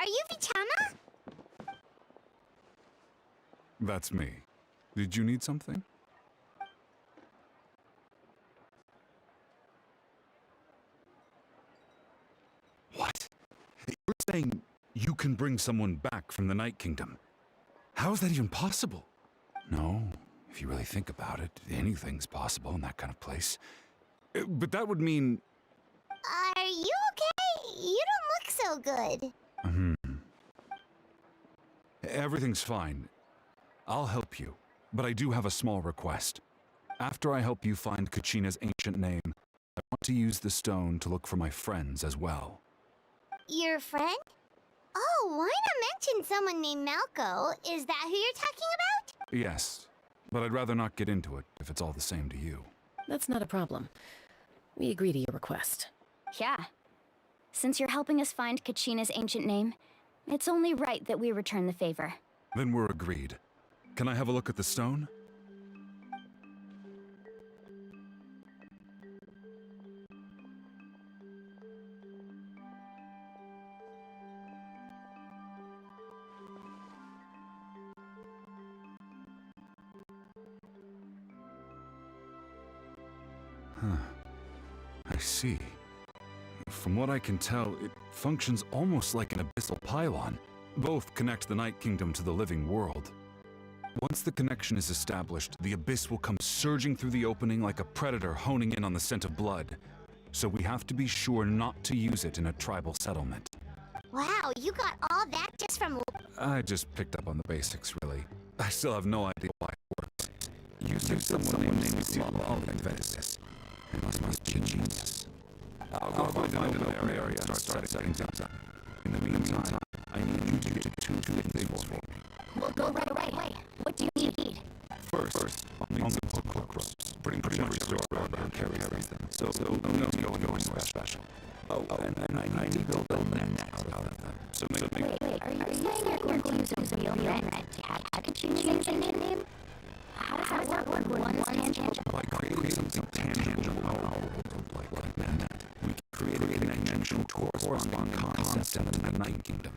Are you Vichana? That's me. Did you need something? What? You're saying you can bring someone back from the Night Kingdom? How is that even possible? No, if you really think about it, anything's possible in that kind of place. But that would mean... Are you okay? You don't look so good. Everything's fine. I'll help you, but I do have a small request. After I help you find Kachina's ancient name, I want to use the stone to look for my friends as well. Your friend? Oh, why not mention someone named Malco? Is that who you're talking about? Yes, but I'd rather not get into it if it's all the same to you. That's not a problem. We agree to your request. Yeah. Since you're helping us find Kachina's ancient name, it's only right that we return the favor. Then we're agreed. Can I have a look at the stone? I see. From what I can tell, it functions almost like an abyssal pylon. Both connect the Night Kingdom to the living world. Once the connection is established, the abyss will come surging through the opening like a predator honing in on the scent of blood. So we have to be sure not to use it in a tribal settlement. Wow, you got all that just from... I just picked up on the basics, really. I still have no idea why it works. Using someone named Lala invented this. It must be a genius. I'll go find an open area and start setting things up. In the meantime, I need you to do two things for me. We'll go right away. What do you need? First, I'll need some hook ropes. Pretty much every store around carries them. So no going anywhere special. Oh, and I need to build a net out of them. So make Wait, are you saying you're going to use a real net to catch Kachina's ancient name? How does that work when one's tangible? by creating something tangible like that. We created a connection corresponding concept in the Night Kingdom.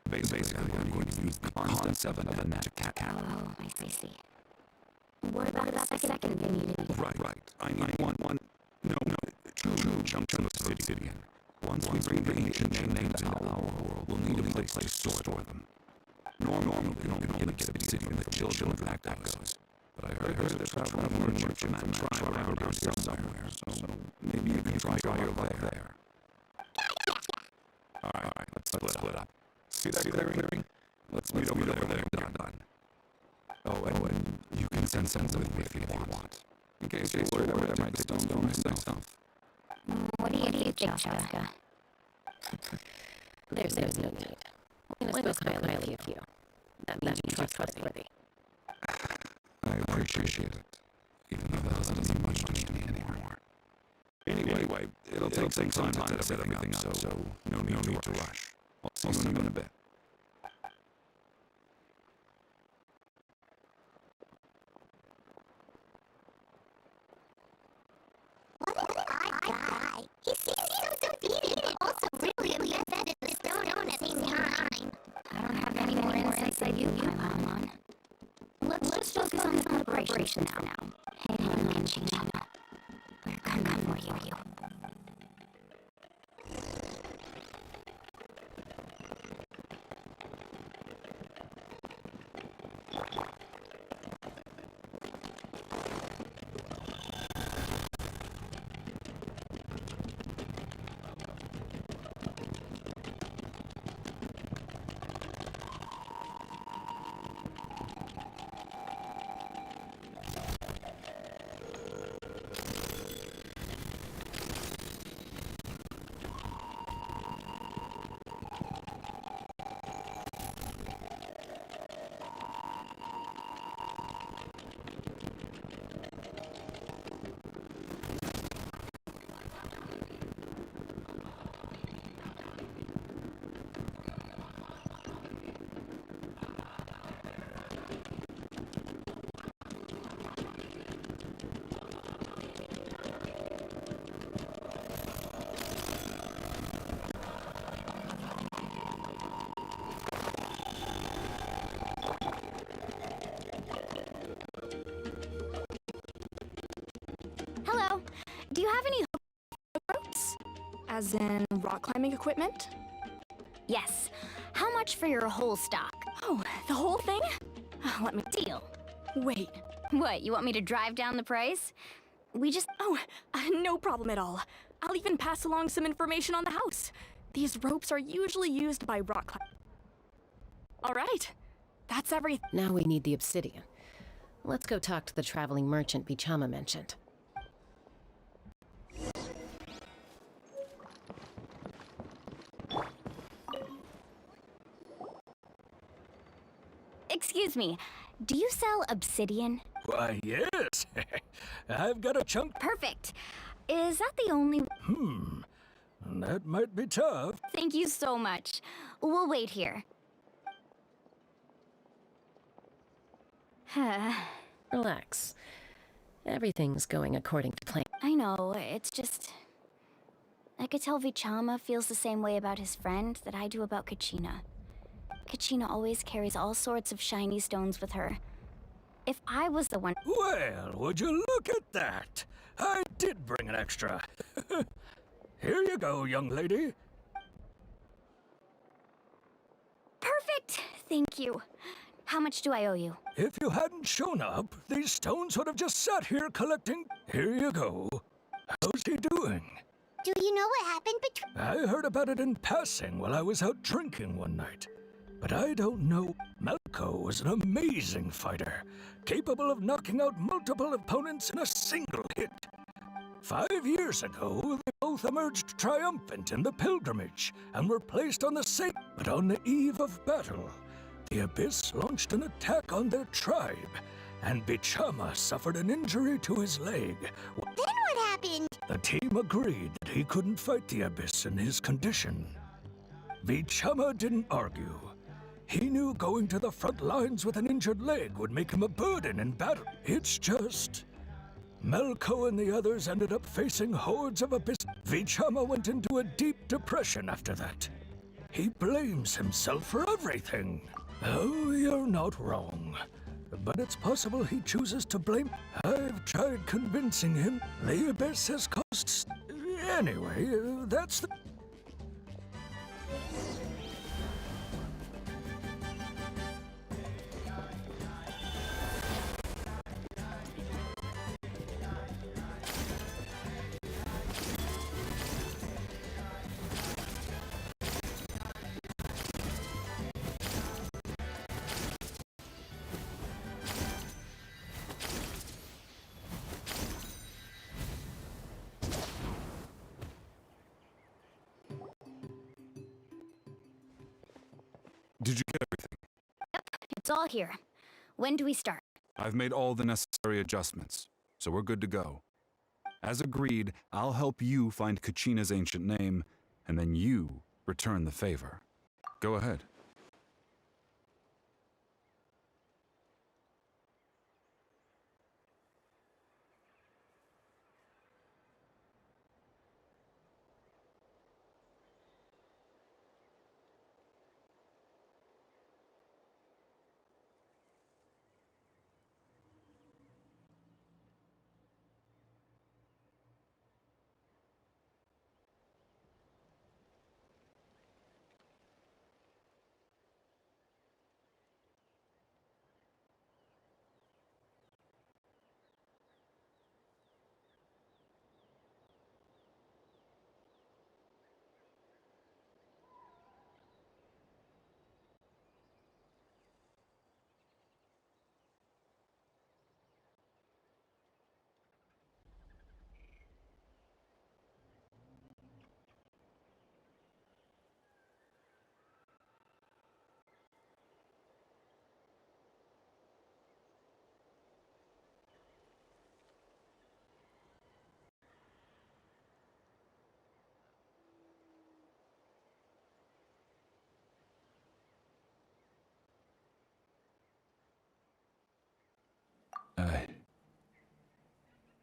Basically, I'm going to use the concept of a net to catch. Oh, I see. What about the second thing you need? Right. I need two chunks of obsidian. Once we bring the ancient names into our world, we'll need a place to store them. Normally, we don't get obsidian in the children of that goes. But I heard there's a traveling merchant from that tribe around here somewhere, so maybe you can try your luck there. Alright, let's split up. See that clearing? Let's meet over there when we're done. Oh, and you can send something with me if you want. In case you're worried I might stone go myself. What do you think, Jessica? There's no need. I'm going to spoke highly of you. That means you're trustworthy. I appreciate it, even though that doesn't mean much to me anymore. Anyway, it'll take some time to set everything up, so no need to rush. I'll see you in a bit. What an odd guy. He seems so defeated, but also really invested in the stone at the same time. I don't have any more insights than you can pile on. Let's focus on the celebration for now. Hang on, Genshin. We're coming for you. Do you have any ropes? As in rock climbing equipment? Yes. How much for your whole stock? Oh, the whole thing? Let me deal. Wait. What, you want me to drive down the price? We just... Oh, no problem at all. I'll even pass along some information on the house. These ropes are usually used by rock climbers. All right. That's everything. Now we need the obsidian. Let's go talk to the traveling merchant Bichama mentioned. Excuse me, do you sell obsidian? Why, yes. I've got a chunk. Perfect. Is that the only... That might be tough. Thank you so much. We'll wait here. Relax. Everything's going according to plan. I know, it's just... I could tell Vichama feels the same way about his friend that I do about Kachina. Kachina always carries all sorts of shiny stones with her. If I was the one... Well, would you look at that? I did bring an extra. Here you go, young lady. Perfect! Thank you. How much do I owe you? If you hadn't shown up, these stones would have just sat here collecting. Here you go. How's he doing? Do you know what happened between... I heard about it in passing while I was out drinking one night. But I don't know. Malco was an amazing fighter, capable of knocking out multiple opponents in a single hit. 5 years ago, they both emerged triumphant in the pilgrimage and were placed on the same. But on the eve of battle, the Abyss launched an attack on their tribe, and Bichama suffered an injury to his leg. Then what happened? The team agreed that he couldn't fight the Abyss in his condition. Bichama didn't argue. He knew going to the front lines with an injured leg would make him a burden in battle. It's just... Malco and the others ended up facing hordes of Abyss. Vichama went into a deep depression after that. He blames himself for everything. Oh, you're not wrong. But it's possible he chooses to blame... I've tried convincing him the Abyss has cost... Anyway, that's the... Did you get everything? It's all here. When do we start? I've made all the necessary adjustments, so we're good to go. As agreed, I'll help you find Kachina's ancient name, and then you return the favor. Go ahead.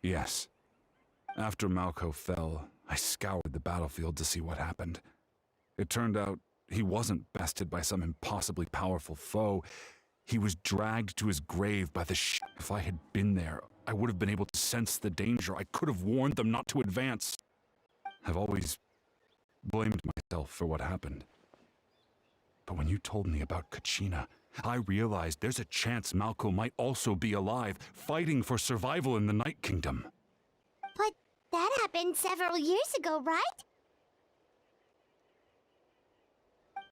Yes. After Malco fell, I scoured the battlefield to see what happened. It turned out he wasn't bested by some impossibly powerful foe. He was dragged to his grave by the If I had been there, I would have been able to sense the danger. I could have warned them not to advance. I've always blamed myself for what happened. But when you told me about Kachina, I realized there's a chance Malco might also be alive, fighting for survival in the Night Kingdom. But that happened several years ago, right?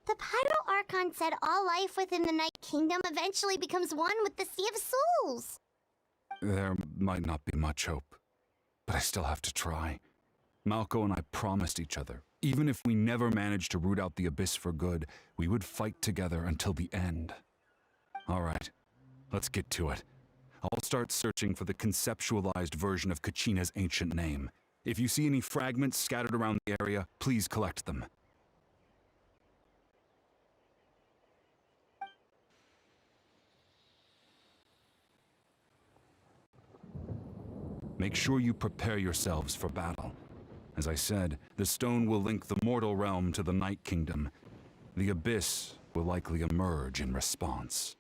The Pyro Archon said all life within the Night Kingdom eventually becomes one with the Sea of Souls. There might not be much hope, but I still have to try. Malco and I promised each other, even if we never managed to root out the Abyss for good, we would fight together until the end. All right, let's get to it. I'll start searching for the conceptualized version of Kachina's ancient name. If you see any fragments scattered around the area, please collect them. Make sure you prepare yourselves for battle. As I said, the stone will link the mortal realm to the Night Kingdom. The Abyss will likely emerge in response.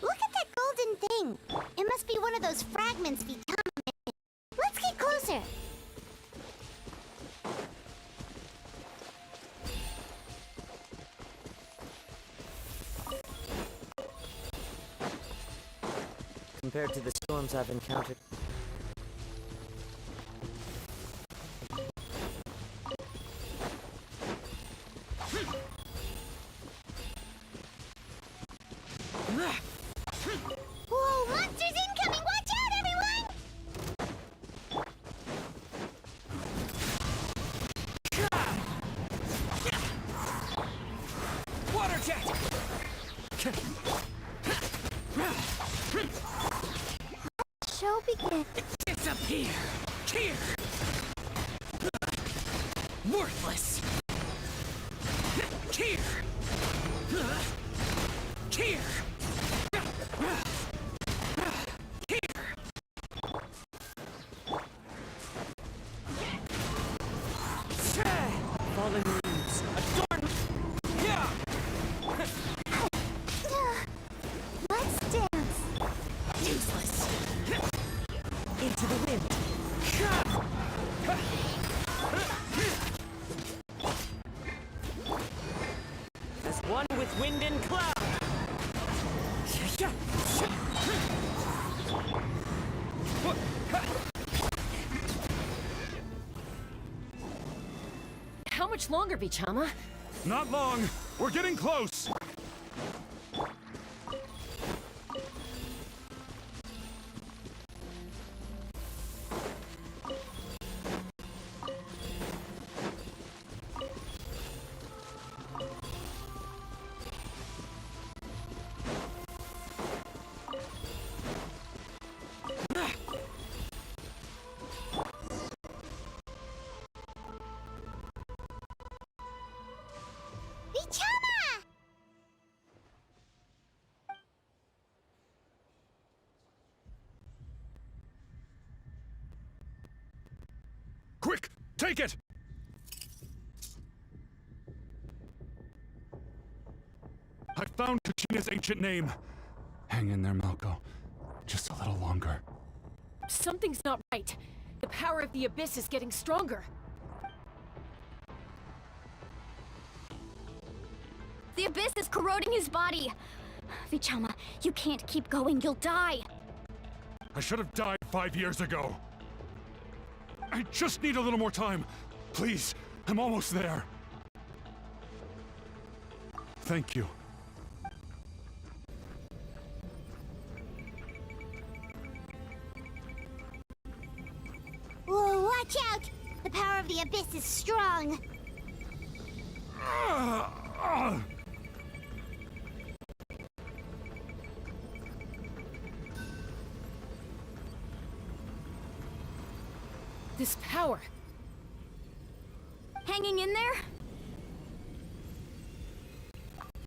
Look at that golden thing. It must be one of those fragments Vichama made. Let's get closer. Compared to the storms I've encountered. Whoa, monsters incoming! Watch out, everyone! Water jet! Show begins. Disappear! Here! Worthless! Here! Here! Fallen leaves, adorn! Yeah! Let's dance. Useless! Into the wind! As one with wind and cloud! How much longer, Vichama? Not long! We're getting close! Vichama! Quick! Take it! I found Kachina's ancient name. Hang in there, Malco. Just a little longer. Something's not right. The power of the Abyss is getting stronger. The Abyss is corroding his body. Vichama, you can't keep going. You'll die. I should have died 5 years ago. I just need a little more time. Please, I'm almost there. Thank you. Whoa, watch out! The power of the Abyss is strong. This power. Hanging in there?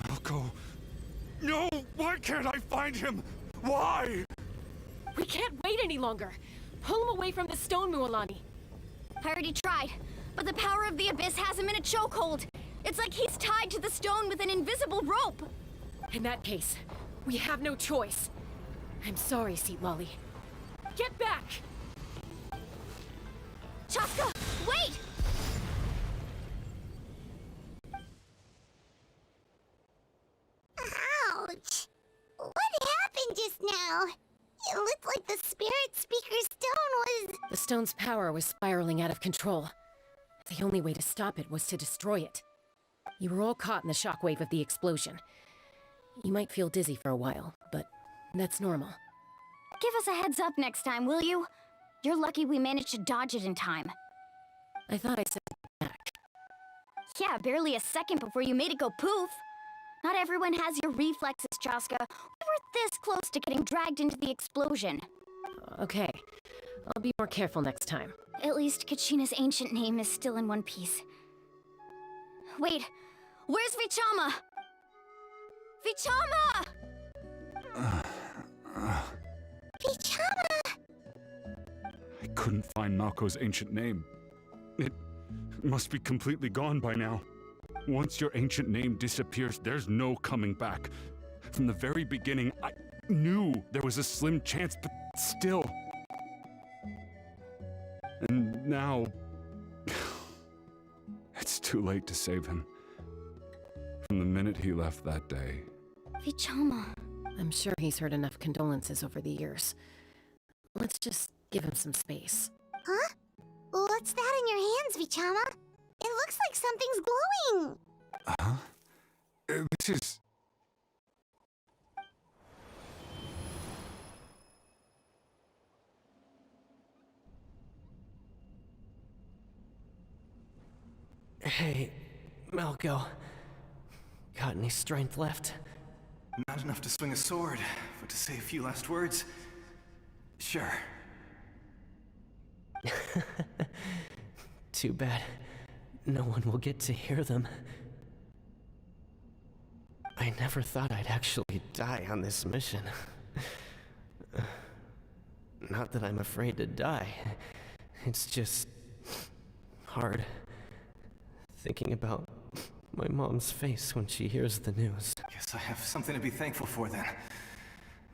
Malco. No! Why can't I find him? Why? We can't wait any longer. Pull him away from the stone, Mualani. I already tried, but the power of the Abyss has him in a chokehold. It's like he's tied to the stone with an invisible rope. In that case, We have no choice. I'm sorry, Seat Lolly. Get back! Chaska, wait! Ouch! What happened just now? It looked like the Spirit Speaker Stone was... The stone's power was spiraling out of control. The only way to stop it was to destroy it. You were all caught in the shockwave of the explosion. You might feel dizzy for a while, but that's normal. Give us a heads up next time, will you? You're lucky we managed to dodge it in time. I thought I said back. Yeah, barely a second before you made it go poof. Not everyone has your reflexes, Chaska. We were this close to getting dragged into the explosion. Okay, I'll be more careful next time. At least Kachina's ancient name is still in one piece. Wait, where's Vichama? Vichama! Vichama! I couldn't find Malko's ancient name. It must be completely gone by now. Once your ancient name disappears, there's no coming back. From the very beginning, I knew there was a slim chance, but still. And now... it's too late to save him. From the minute he left that day. Vichama. I'm sure he's heard enough condolences over the years. Let's just give him some space. Huh? What's that in your hands, Vichama? It looks like something's glowing! Huh? This is... Hey, Malco. Got any strength left? Not enough to swing a sword, but to say a few last words? Sure. Too bad. No one will get to hear them. I never thought I'd actually die on this mission. Not that I'm afraid to die. It's just... hard. Thinking about my mom's face when she hears the news. Guess I have something to be thankful for then.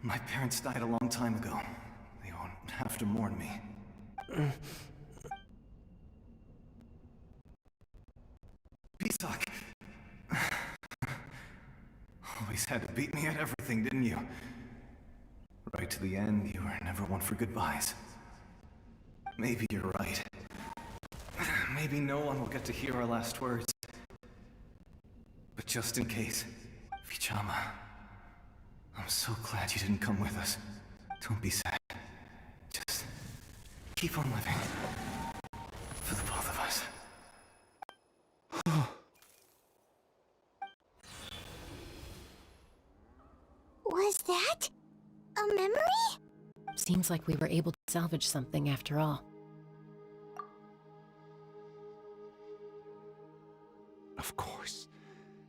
My parents died a long time ago. They won't have to mourn me. Pisak! Always had to beat me at everything, didn't you? Right to the end, you were never one for goodbyes. Maybe you're right. Maybe no one will get to hear our last words. But just in case, Vichama, I'm so glad you didn't come with us. Don't be sad. Just keep on living. For the both of us. Was that a memory? Seems like we were able to salvage something after all. Of course.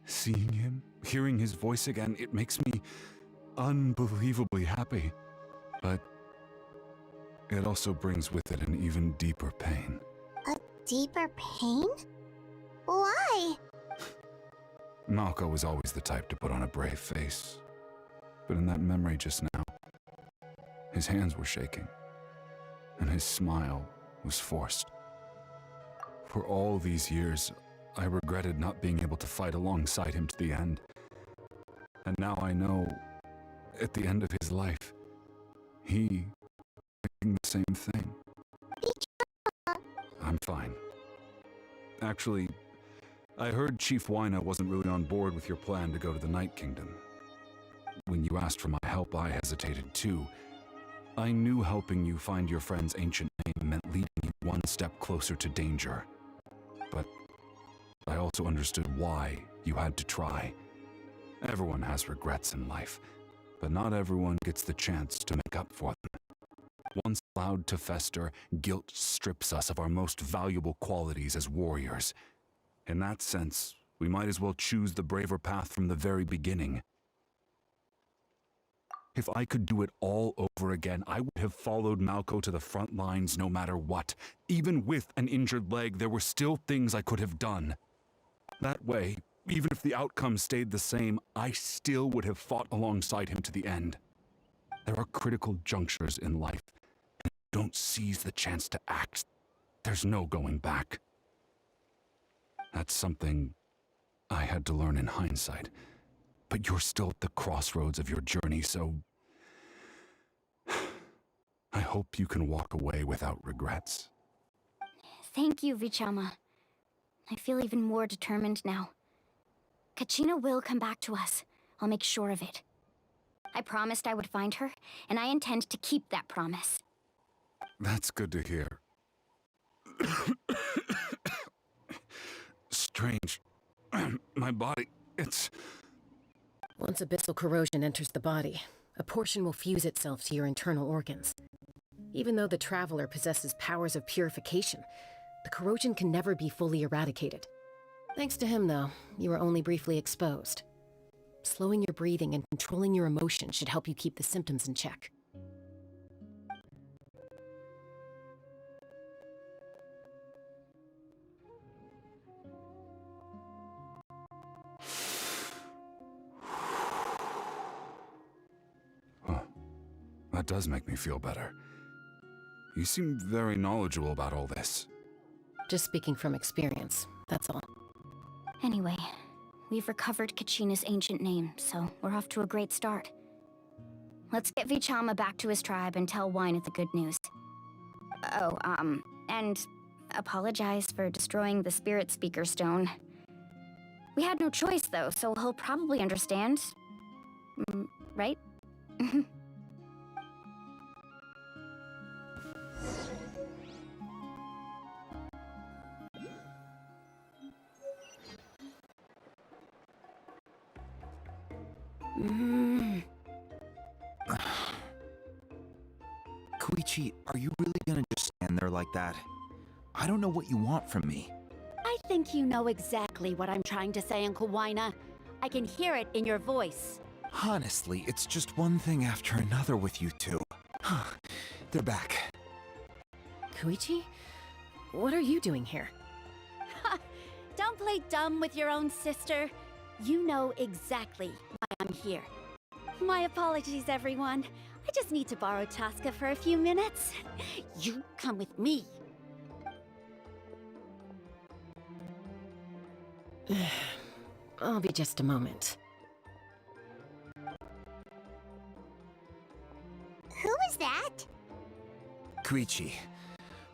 Seeing him, hearing his voice again, it makes me unbelievably happy. But it also brings with it an even deeper pain. A deeper pain? Why? Malco was always the type to put on a brave face. But in that memory just now, his hands were shaking, and his smile was forced. For all these years, I regretted not being able to fight alongside him to the end. And now I know, at the end of his life, he was doing the same thing. I'm fine. Actually, I heard Chief Wyna wasn't really on board with your plan to go to the Night Kingdom. When you asked for my help, I hesitated too. I knew helping you find your friend's ancient name meant leading you one step closer to danger. But I also understood why you had to try. Everyone has regrets in life, but not everyone gets the chance to make up for them. Once allowed to fester, guilt strips us of our most valuable qualities as warriors. In that sense, we might as well choose the braver path from the very beginning. If I could do it all over again, I would have followed Malco to the front lines no matter what. Even with an injured leg, there were still things I could have done. That way, Even if the outcome stayed the same, I still would have fought alongside him to the end. There are critical junctures in life, and if you don't seize the chance to act, there's no going back. That's something I had to learn in hindsight, but you're still at the crossroads of your journey, so I hope you can walk away without regrets. Thank you, Vichama. I feel even more determined now. Kachina will come back to us. I'll make sure of it. I promised I would find her, and I intend to keep that promise. That's good to hear. Strange. My body, it's... Once abyssal corrosion enters the body, a portion will fuse itself to your internal organs. Even though the Traveler possesses powers of purification, the corrosion can never be fully eradicated. Thanks to him, though, you were only briefly exposed. Slowing your breathing and controlling your emotions should help you keep the symptoms in check. Huh. That does make me feel better. You seem very knowledgeable about all this. Just speaking from experience, that's all. Anyway, we've recovered Kachina's ancient name, so we're off to a great start. Let's get Vichama back to his tribe and tell Wyneth the good news. Oh, and apologize for destroying the Spirit Speaker Stone. We had no choice, though, so he'll probably understand. Right? Koichi, are you really gonna just stand there like that? I don't know what you want from me. I think you know exactly what I'm trying to say, Uncle Wyna. I can hear it in your voice. Honestly, it's just one thing after another with you two. They're back. Koichi? What are you doing here? Don't play dumb with your own sister. You know exactly why I'm here. My apologies, everyone. I just need to borrow Chaska for a few minutes. You come with me. I'll be just a moment. Who is that? Koichi,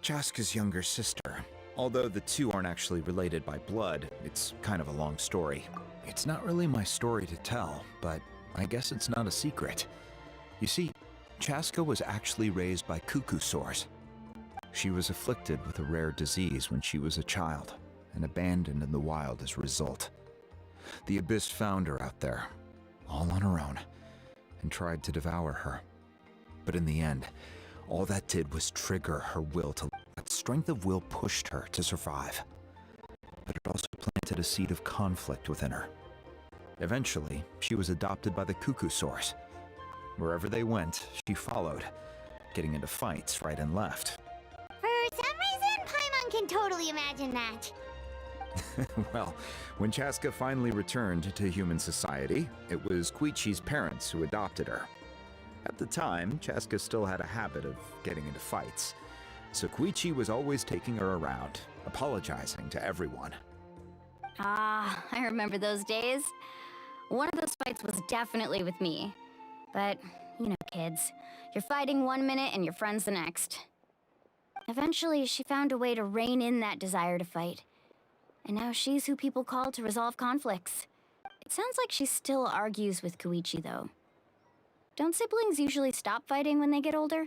Chaska's younger sister. Although the two aren't actually related by blood, it's kind of a long story. It's not really my story to tell, but I guess it's not a secret. You see, Chaska was actually raised by cuckoo sores. She was afflicted with a rare disease when she was a child, and abandoned in the wild as a result. The Abyss found her out there, all on her own, and tried to devour her. But in the end, all that did was trigger her will to live. That strength of will pushed her to survive. But it also planted a seed of conflict within her. Eventually, she was adopted by the cuckoo sores. Wherever they went, she followed, getting into fights right and left. For some reason, Paimon can totally imagine that. Well, when Chaska finally returned to human society, it was Koichi's parents who adopted her. At the time, Chaska still had a habit of getting into fights, so Koichi was always taking her around, apologizing to everyone. Ah, I remember those days. One of those fights was definitely with me. But, you know, kids. You're fighting one minute and your friend's the next. Eventually, she found a way to rein in that desire to fight. And now she's who people call to resolve conflicts. It sounds like she still argues with Koichi, though. Don't siblings usually stop fighting when they get older?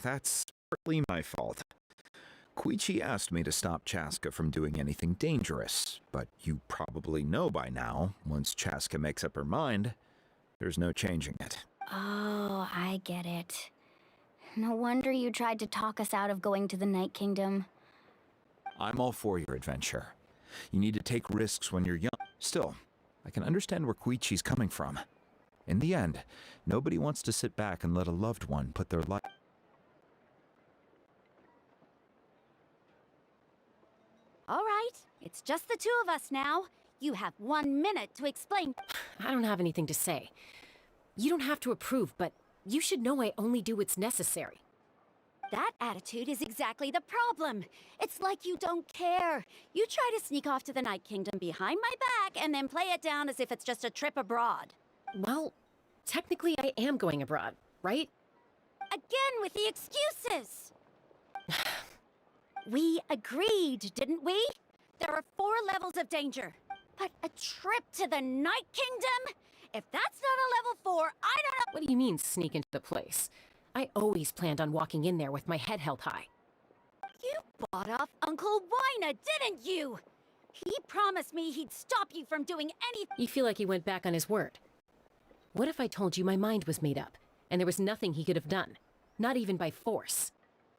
That's partly my fault. Koichi asked me to stop Chaska from doing anything dangerous, but you probably know by now, once Chaska makes up her mind, there's no changing it. Oh, I get it. No wonder you tried to talk us out of going to the Night Kingdom. I'm all for your adventure. You need to take risks when you're young. Still, I can understand where Koichi's coming from. In the end, nobody wants to sit back and let a loved one put their life... All right, It's just the two of us now. You have 1 minute to explain. I don't have anything to say. You don't have to approve, but you should know I only do what's necessary. That attitude is exactly the problem. It's like you don't care. You try to sneak off to the Night Kingdom behind my back and then play it down as if it's just a trip abroad. Well, technically I am going abroad, right? Again with the excuses! We agreed, didn't we? There are 4 levels of danger. But a trip to the Night Kingdom? If that's not a level 4, I don't know— What do you mean, sneak into the place? I always planned on walking in there with my head held high. You bought off Uncle Wina, didn't you? He promised me he'd stop you from doing anything— You feel like he went back on his word. What if I told you my mind was made up, and there was nothing he could have done? Not even by force.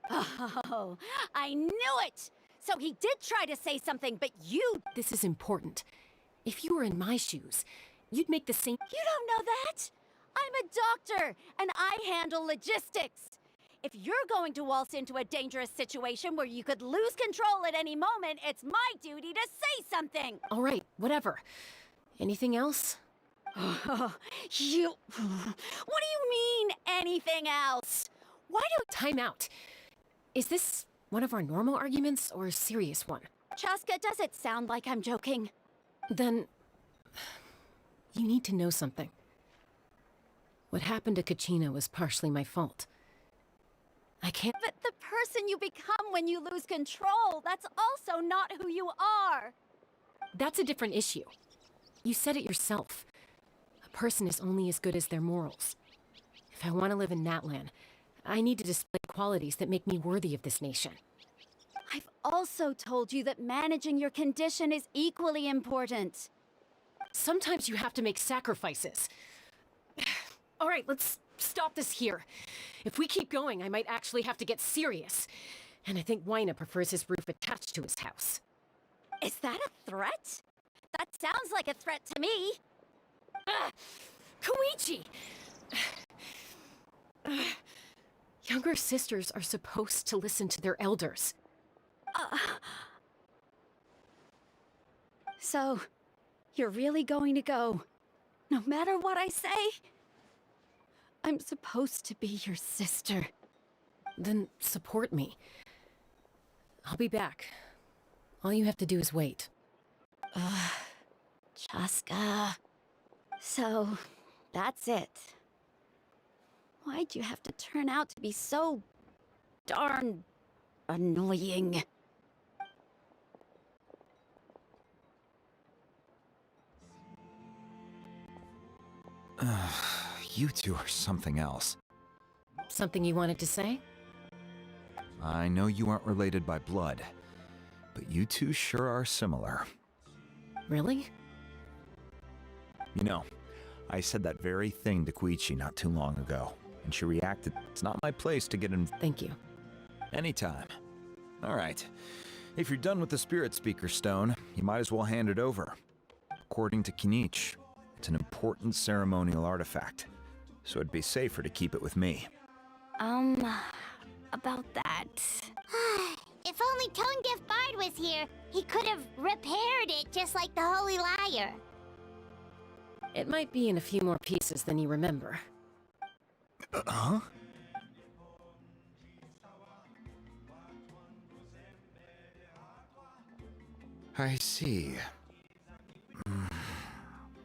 Oh, I knew it! So he did try to say something, but you— This is important. If you were in my shoes, you'd make the same— You don't know that! I'm a doctor, and I handle logistics. If you're going to waltz into a dangerous situation where you could lose control at any moment, it's my duty to say something! All right, whatever. Anything else? You— What do you mean, anything else? Why do— Time out. Is this one of our normal arguments or a serious one? Chaska, does it sound like I'm joking? Then, you need to know something. What happened to Kachina was partially my fault. I can't— But the person you become when you lose control, that's also not who you are! That's a different issue. You said it yourself. A person is only as good as their morals. If I want to live in Natlan, I need to display qualities that make me worthy of this nation. I've also told you that managing your condition is equally important. Sometimes you have to make sacrifices. All right, let's stop this here. If we keep going, I might actually have to get serious. And I think Wina prefers his roof attached to his house. Is that a threat? That sounds like a threat to me. Koichi! Younger sisters are supposed to listen to their elders. So, you're really going to go, no matter what I say? I'm supposed to be your sister. Then support me. I'll be back. All you have to do is wait. Chaska. So, that's it. Why'd you have to turn out to be so darn annoying? You two are something else. Something you wanted to say? I know you aren't related by blood, but you two sure are similar. Really? You know, I said that very thing to Koichi not too long ago, and she reacted, "It's not my place to get in." Thank you. Anytime. Alright. If you're done with the Spirit Speaker Stone, you might as well hand it over. According to Kinich, it's an important ceremonial artifact, so it'd be safer to keep it with me. About that. If only Tone Deaf Bard was here, he could have repaired it just like the Holy Liar. It might be in a few more pieces than you remember. Huh? I see.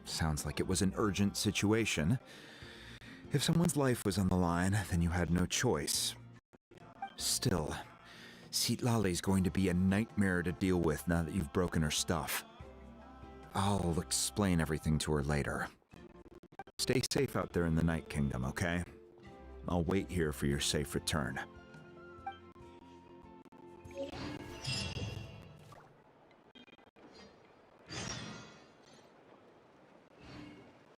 Sounds like it was an urgent situation. If someone's life was on the line, then you had no choice. Still, Citlali's going to be a nightmare to deal with now that you've broken her stuff. I'll explain everything to her later. Stay safe out there in the Night Kingdom, okay? I'll wait here for your safe return.